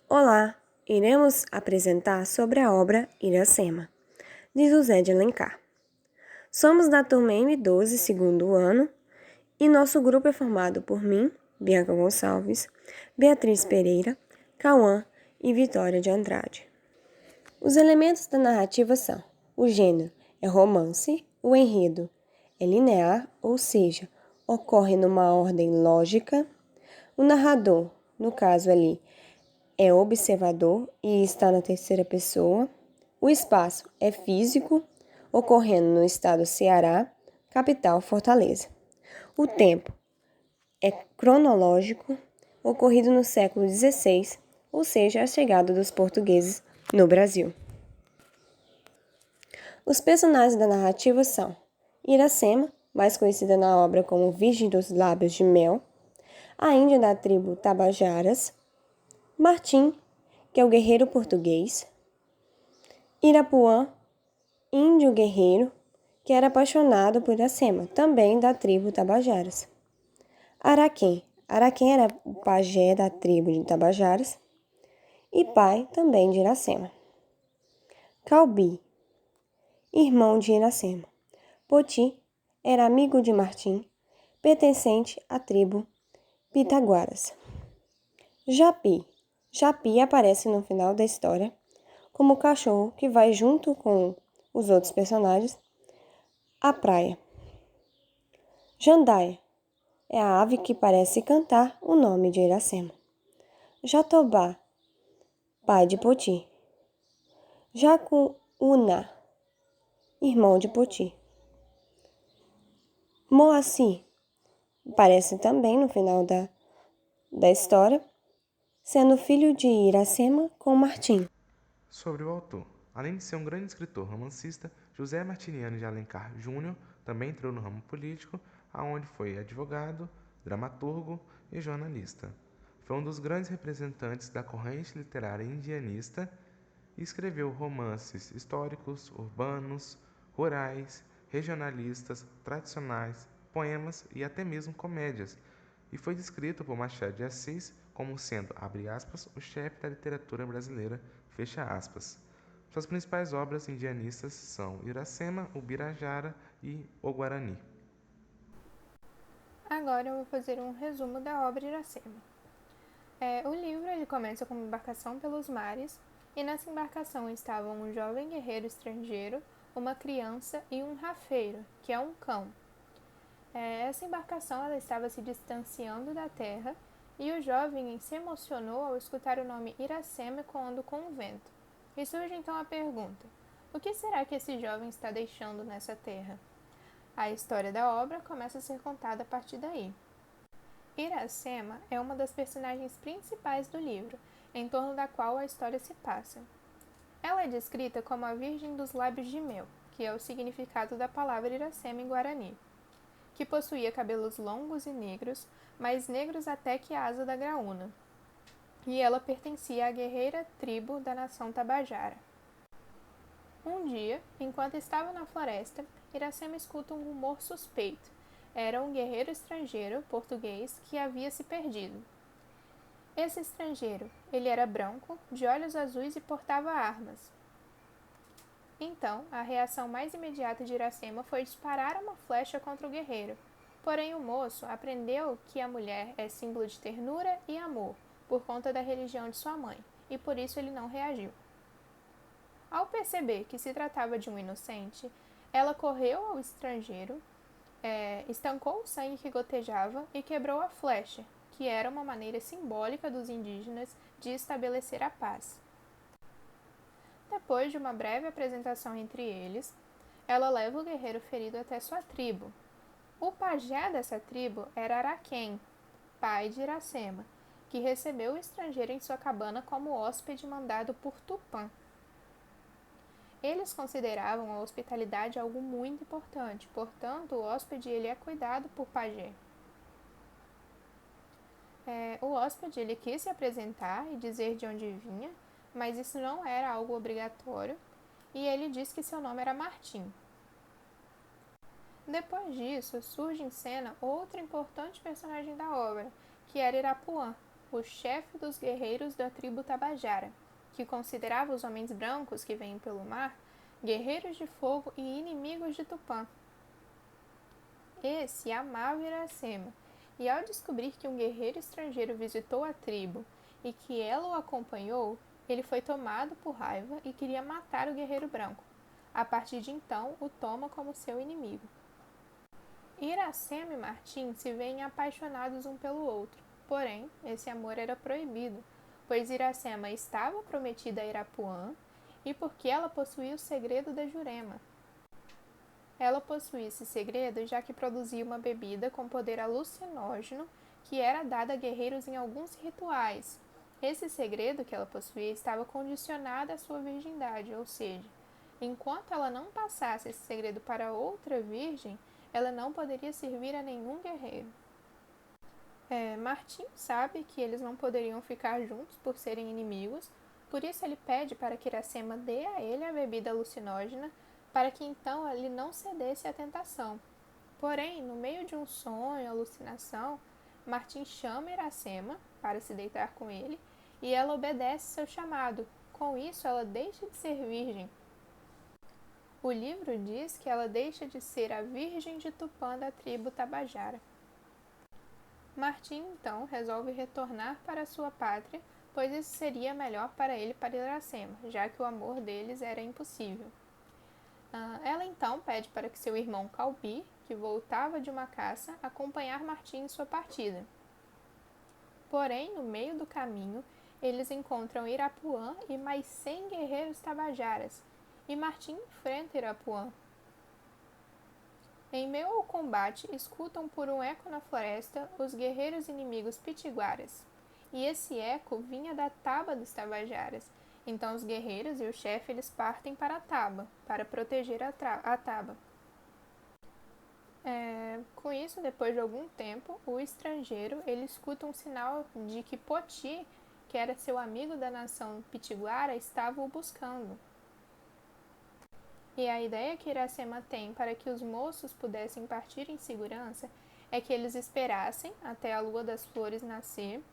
Olá, iremos apresentar sobre a obra Iracema, de José de Alencar. Somos da turma M12, segundo ano, e nosso grupo é formado por mim, Bianca Gonçalves, Beatriz Pereira, Cauã e Vitória de Andrade. Os elementos da narrativa são: o gênero é romance, o enredo é linear, ou seja, ocorre numa ordem lógica, o narrador, no caso ali, é observador e está na terceira pessoa. O espaço é físico, ocorrendo no estado Ceará, capital Fortaleza. O tempo é cronológico, ocorrido no século XVI, ou seja, a chegada dos portugueses no Brasil. Os personagens da narrativa são Iracema, mais conhecida na obra como Virgem dos Lábios de Mel, a índia da tribo Tabajaras, Martim, que é o guerreiro português, Irapuã, índio guerreiro, que era apaixonado por Iracema, também da tribo Tabajaras. Araquém era o pajé da tribo de Tabajaras e pai também de Iracema. Calbi, irmão de Iracema. Poti era amigo de Martim, pertencente à tribo Pitaguaras. Japi aparece no final da história como o cachorro que vai junto com os outros personagens à praia. Jandaia é a ave que parece cantar o nome de Iracema. Jatobá, pai de Poti. Jacuúna, irmão de Poti. Moacir aparece também no final da história, sendo filho de Iracema com Martim. Sobre o autor. Além de ser um grande escritor romancista, José Martiniano de Alencar Júnior também entrou no ramo político, aonde foi advogado, dramaturgo e jornalista. Foi um dos grandes representantes da corrente literária indianista e escreveu romances históricos, urbanos, rurais, regionalistas, tradicionais, poemas e até mesmo comédias, e foi descrito por Machado de Assis como sendo, abre aspas, o chefe da literatura brasileira, fecha aspas. Suas principais obras indianistas são Iracema, Ubirajara e O Guarani. Agora eu vou fazer um resumo da obra Iracema. O livro ele começa com uma embarcação pelos mares, e nessa embarcação estavam um jovem guerreiro estrangeiro, uma criança e um rafeiro, que é um cão. Essa embarcação ela estava se distanciando da terra, e o jovem se emocionou ao escutar o nome Iracema ecoando com o vento. E surge então a pergunta: o que será que esse jovem está deixando nessa terra? A história da obra começa a ser contada a partir daí. Iracema é uma das personagens principais do livro, em torno da qual a história se passa. Ela é descrita como a Virgem dos Lábios de Mel, que é o significado da palavra Iracema em Guarani, que possuía cabelos longos e negros, mais negros até que a asa da graúna, e ela pertencia à guerreira tribo da nação Tabajara. Um dia, enquanto estava na floresta, Iracema escuta um rumor suspeito. Era um guerreiro estrangeiro, português, que havia se perdido. Esse estrangeiro, ele era branco, de olhos azuis e portava armas. Então, a reação mais imediata de Iracema foi disparar uma flecha contra o guerreiro. Porém, o moço aprendeu que a mulher é símbolo de ternura e amor, por conta da religião de sua mãe, e por isso ele não reagiu. Ao perceber que se tratava de um inocente, ela correu ao estrangeiro, estancou o sangue que gotejava e quebrou a flecha, que era uma maneira simbólica dos indígenas de estabelecer a paz. Depois de uma breve apresentação entre eles, ela leva o guerreiro ferido até sua tribo. O pajé dessa tribo era Araquém, pai de Iracema, que recebeu o estrangeiro em sua cabana como hóspede mandado por Tupã. Eles consideravam a hospitalidade algo muito importante, portanto, o hóspede ele é cuidado por pajé. O hóspede ele quis se apresentar e dizer de onde vinha, mas isso não era algo obrigatório, e ele disse que seu nome era Martim. Depois disso, surge em cena outro importante personagem da obra, que era Irapuã, o chefe dos guerreiros da tribo Tabajara, que considerava os homens brancos que vêm pelo mar guerreiros de fogo e inimigos de Tupã. Esse amava Iracema, e ao descobrir que um guerreiro estrangeiro visitou a tribo e que ela o acompanhou, ele foi tomado por raiva e queria matar o guerreiro branco. A partir de então, o toma como seu inimigo. Iracema e Martim se veem apaixonados um pelo outro, porém, esse amor era proibido, pois Iracema estava prometida a Irapuã e porque ela possuía o segredo da Jurema. Ela possuía esse segredo já que produzia uma bebida com poder alucinógeno que era dada a guerreiros em alguns rituais. Esse segredo que ela possuía estava condicionado à sua virgindade, ou seja, enquanto ela não passasse esse segredo para outra virgem, ela não poderia servir a nenhum guerreiro. Martim sabe que eles não poderiam ficar juntos por serem inimigos, por isso ele pede para que Iracema dê a ele a bebida alucinógena, para que então ele não cedesse à tentação. Porém, no meio de um sonho, alucinação, Martim chama Iracema para se deitar com ele e ela obedece seu chamado. Com isso, ela deixa de ser virgem. O livro diz que ela deixa de ser a virgem de Tupã da tribo Tabajara. Martim, então, resolve retornar para sua pátria, pois isso seria melhor para ele e para Iracema, já que o amor deles era impossível. Ela então pede para que seu irmão Calbi, que voltava de uma caça, acompanhar Martim em sua partida. Porém, no meio do caminho, eles encontram Irapuã e mais 100 guerreiros tabajaras, e Martim enfrenta Irapuã. Em meio ao combate, escutam por um eco na floresta os guerreiros inimigos pitiguaras, e esse eco vinha da taba dos tabajaras. Então os guerreiros e o chefe eles partem para a taba, para proteger a taba. Com isso, depois de algum tempo, o estrangeiro ele escuta um sinal de que Poti, que era seu amigo da nação pitiguara, estava o buscando. E a ideia que Iracema tem para que os moços pudessem partir em segurança é que eles esperassem até a lua das flores nascer,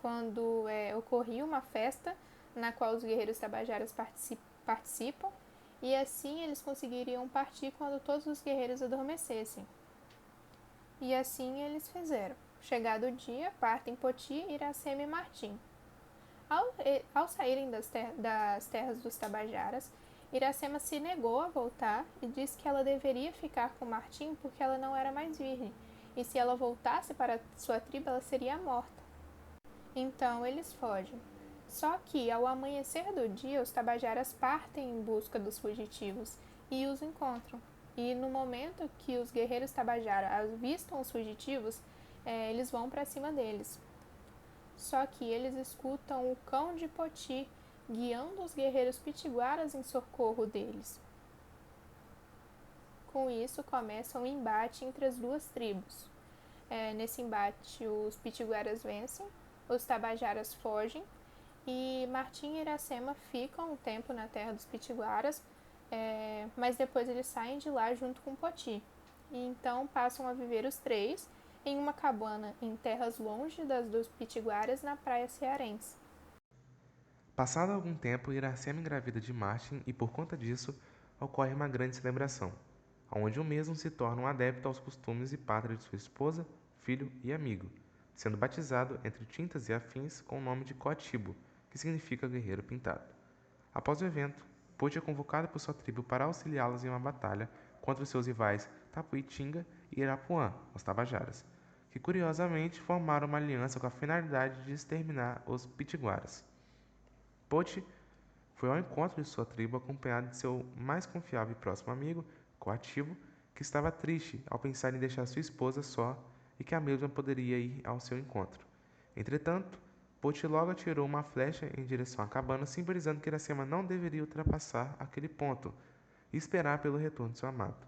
quando ocorria uma festa na qual os guerreiros tabajaras participam, e assim eles conseguiriam partir quando todos os guerreiros adormecessem. E assim eles fizeram. Chegado o dia, partem Poti, Iracema e Martim. Ao saírem das terras dos tabajaras, Iracema se negou a voltar e disse que ela deveria ficar com Martim porque ela não era mais virgem, e se ela voltasse para sua tribo ela seria morta. Então eles fogem. Só que, ao amanhecer do dia, os tabajaras partem em busca dos fugitivos e os encontram. E no momento que os guerreiros tabajaras avistam os fugitivos, eles vão para cima deles. Só que eles escutam o cão de Poti guiando os guerreiros pitiguaras em socorro deles. Com isso, começa um embate entre as duas tribos. Nesse embate, os pitiguaras vencem, os tabajaras fogem, e Martim e Iracema ficam um tempo na terra dos pitiguaras, mas depois eles saem de lá junto com Poti. E então passam a viver os três em uma cabana em terras longe das dos pitiguaras na praia cearense. Passado algum tempo, Iracema engravida de Martim e, por conta disso, ocorre uma grande celebração, onde o mesmo se torna um adepto aos costumes e pátria de sua esposa, filho e amigo, sendo batizado entre tintas e afins com o nome de Coatibo, que significa guerreiro pintado. Após o evento, Poti é convocado por sua tribo para auxiliá-los em uma batalha contra os seus rivais Tapuitinga e Irapuã, os Tabajaras, que curiosamente formaram uma aliança com a finalidade de exterminar os pitiguaras. Poti foi ao encontro de sua tribo acompanhado de seu mais confiável e próximo amigo, Coatibo, que estava triste ao pensar em deixar sua esposa só e que a mesma poderia ir ao seu encontro. Entretanto, Poti logo atirou uma flecha em direção à cabana, simbolizando que Iracema não deveria ultrapassar aquele ponto e esperar pelo retorno de seu amado.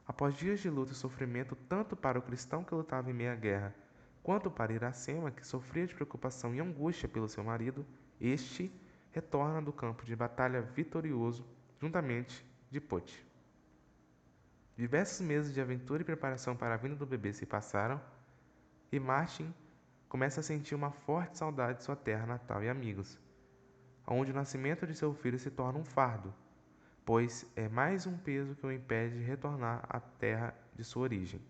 Após dias de luta e sofrimento tanto para o cristão que lutava em meio à guerra, quanto para Iracema, que sofria de preocupação e angústia pelo seu marido, este retorna do campo de batalha vitorioso, juntamente de Poti. Diversos meses de aventura e preparação para a vinda do bebê se passaram, e Martim começa a sentir uma forte saudade de sua terra natal e amigos, onde o nascimento de seu filho se torna um fardo, pois é mais um peso que o impede de retornar à terra de sua origem.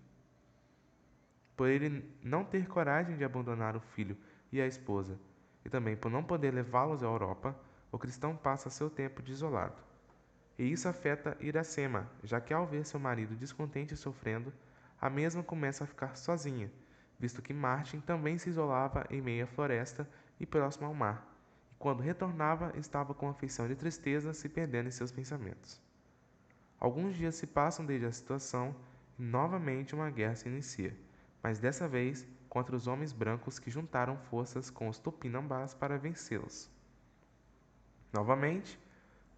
Por ele não ter coragem de abandonar o filho e a esposa, e também por não poder levá-los à Europa, o cristão passa seu tempo de isolado. E isso afeta Iracema, já que ao ver seu marido descontente e sofrendo, a mesma começa a ficar sozinha, visto que Martin também se isolava em meio à floresta e próximo ao mar, e quando retornava estava com uma feição de tristeza se perdendo em seus pensamentos. Alguns dias se passam desde a situação e novamente uma guerra se inicia, mas dessa vez contra os homens brancos que juntaram forças com os tupinambás para vencê-los. Novamente,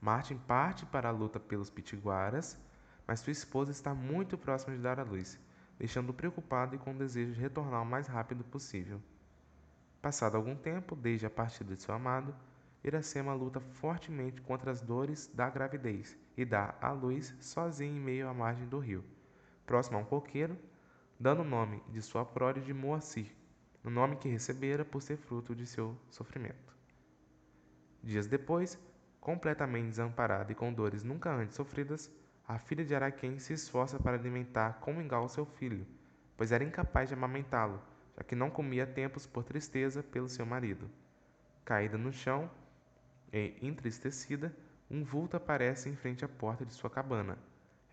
Martin parte para a luta pelos pitiguaras, mas sua esposa está muito próxima de dar à luz, deixando-o preocupado e com o desejo de retornar o mais rápido possível. Passado algum tempo, desde a partida de seu amado, Iracema luta fortemente contra as dores da gravidez e dá à luz sozinha em meio à margem do rio, próximo a um coqueiro, dando o nome de sua prole de Moacir, o nome que recebera por ser fruto de seu sofrimento. Dias depois, completamente desamparada e com dores nunca antes sofridas, a filha de Araquém se esforça para alimentar com mingau seu filho, pois era incapaz de amamentá-lo, já que não comia há tempos por tristeza pelo seu marido. Caída no chão e entristecida, um vulto aparece em frente à porta de sua cabana.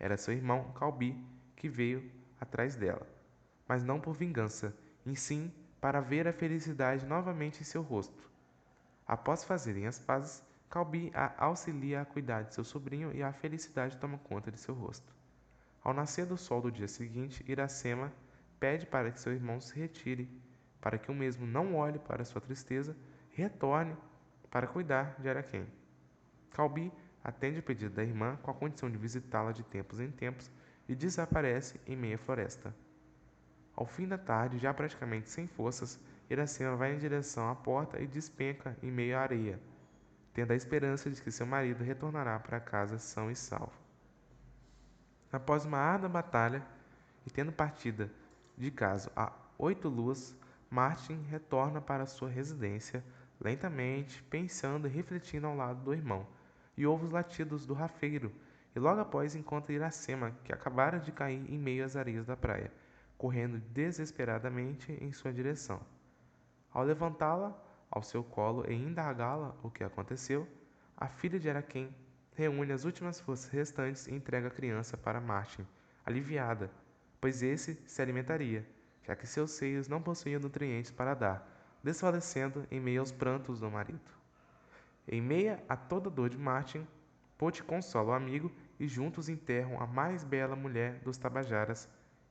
Era seu irmão Calbi, que veio atrás dela, mas não por vingança, e sim para ver a felicidade novamente em seu rosto. Após fazerem as pazes, Calbi a auxilia a cuidar de seu sobrinho e a felicidade toma conta de seu rosto. Ao nascer do sol do dia seguinte, Iracema pede para que seu irmão se retire, para que o mesmo não olhe para sua tristeza e retorne para cuidar de Araquém. Calbi atende o pedido da irmã com a condição de visitá-la de tempos em tempos e desaparece em meia floresta. Ao fim da tarde, já praticamente sem forças, Iracema vai em direção à porta e despenca em meio à areia, tendo a esperança de que seu marido retornará para casa são e salvo. Após uma árdua batalha e tendo partida de casa a 8 luas, Martin retorna para sua residência, lentamente, pensando e refletindo ao lado do irmão, e ouve os latidos do rafeiro, e logo após encontra Iracema, que acabara de cair em meio às areias da praia, correndo desesperadamente em sua direção. Ao levantá-la ao seu colo e indagá-la o que aconteceu, a filha de Araquém reúne as últimas forças restantes e entrega a criança para Martin, aliviada, pois esse se alimentaria, já que seus seios não possuíam nutrientes para dar, desfalecendo em meio aos prantos do marido. Em meio a toda dor de Martin, Pote consola o amigo e juntos enterram a mais bela mulher dos Tabajaras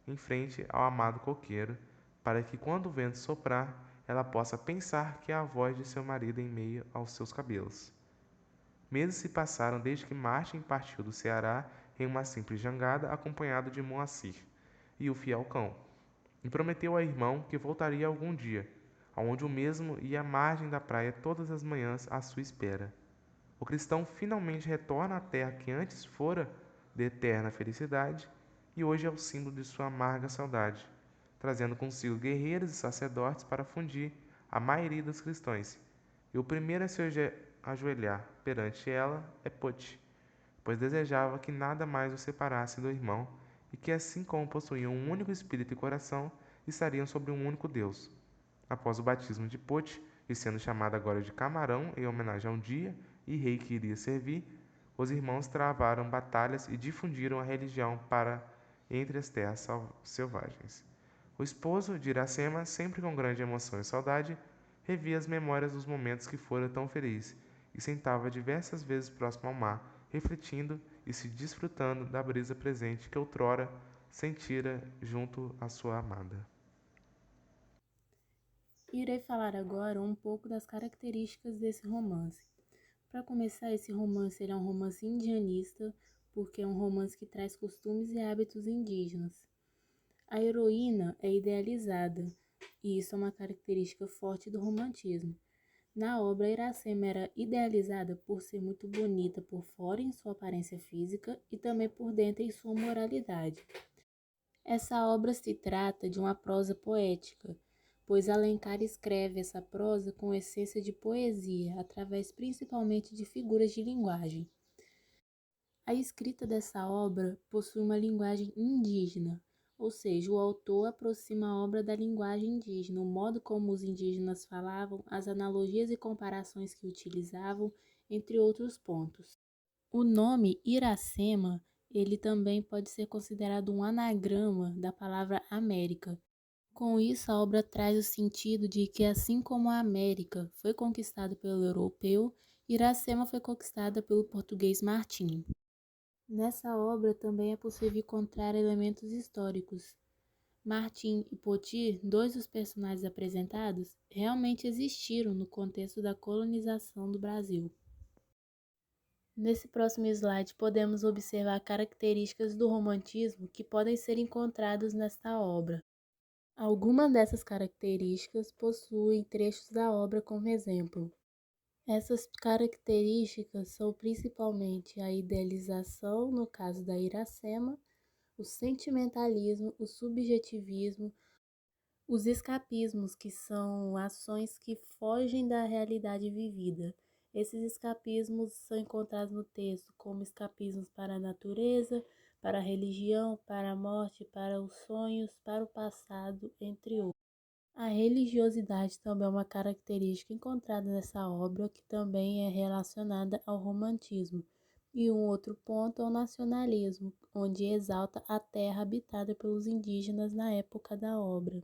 em frente ao amado coqueiro, para que quando o vento soprar, ela possa pensar que é a voz de seu marido em meio aos seus cabelos. Meses se passaram desde que Martin partiu do Ceará em uma simples jangada acompanhado de Moacir e o fiel cão, e prometeu ao irmão que voltaria algum dia, aonde o mesmo ia à margem da praia todas as manhãs à sua espera. O cristão finalmente retorna à terra que antes fora de eterna felicidade e hoje é o símbolo de sua amarga saudade, trazendo consigo guerreiros e sacerdotes para fundir a maioria dos cristãos. E o primeiro a se ajoelhar perante ela é Pote, pois desejava que nada mais o separasse do irmão e que, assim como possuíam um único espírito e coração, estariam sobre um único Deus. Após o batismo de Pote, e sendo chamado agora de Camarão em homenagem a um dia e rei que iria servir, os irmãos travaram batalhas e difundiram a religião para entre as terras selvagens. O esposo de Iracema, sempre com grande emoção e saudade, revia as memórias dos momentos que fora tão feliz e sentava diversas vezes próximo ao mar, refletindo e se desfrutando da brisa presente que outrora sentira junto à sua amada. Irei falar agora um pouco das características desse romance. Para começar, esse romance ele é um romance indianista, porque é um romance que traz costumes e hábitos indígenas. A heroína é idealizada, e isso é uma característica forte do romantismo. Na obra, Iracema era idealizada por ser muito bonita por fora em sua aparência física e também por dentro em sua moralidade. Essa obra se trata de uma prosa poética, pois Alencar escreve essa prosa com essência de poesia, através principalmente de figuras de linguagem. A escrita dessa obra possui uma linguagem indígena, ou seja, o autor aproxima a obra da linguagem indígena, o modo como os indígenas falavam, as analogias e comparações que utilizavam, entre outros pontos. O nome Iracema, ele também pode ser considerado um anagrama da palavra América. Com isso, a obra traz o sentido de que, assim como a América foi conquistada pelo europeu, Iracema foi conquistada pelo português Martim. Nessa obra também é possível encontrar elementos históricos. Martim e Poti, dois dos personagens apresentados, realmente existiram no contexto da colonização do Brasil. Nesse próximo slide, podemos observar características do romantismo que podem ser encontradas nesta obra. Algumas dessas características possuem trechos da obra como exemplo. Essas características são principalmente a idealização, no caso da Iracema, o sentimentalismo, o subjetivismo, os escapismos, que são ações que fogem da realidade vivida. Esses escapismos são encontrados no texto como escapismos para a natureza, para a religião, para a morte, para os sonhos, para o passado, entre outros. A religiosidade também é uma característica encontrada nessa obra, que também é relacionada ao romantismo. E um outro ponto é o nacionalismo, onde exalta a terra habitada pelos indígenas na época da obra.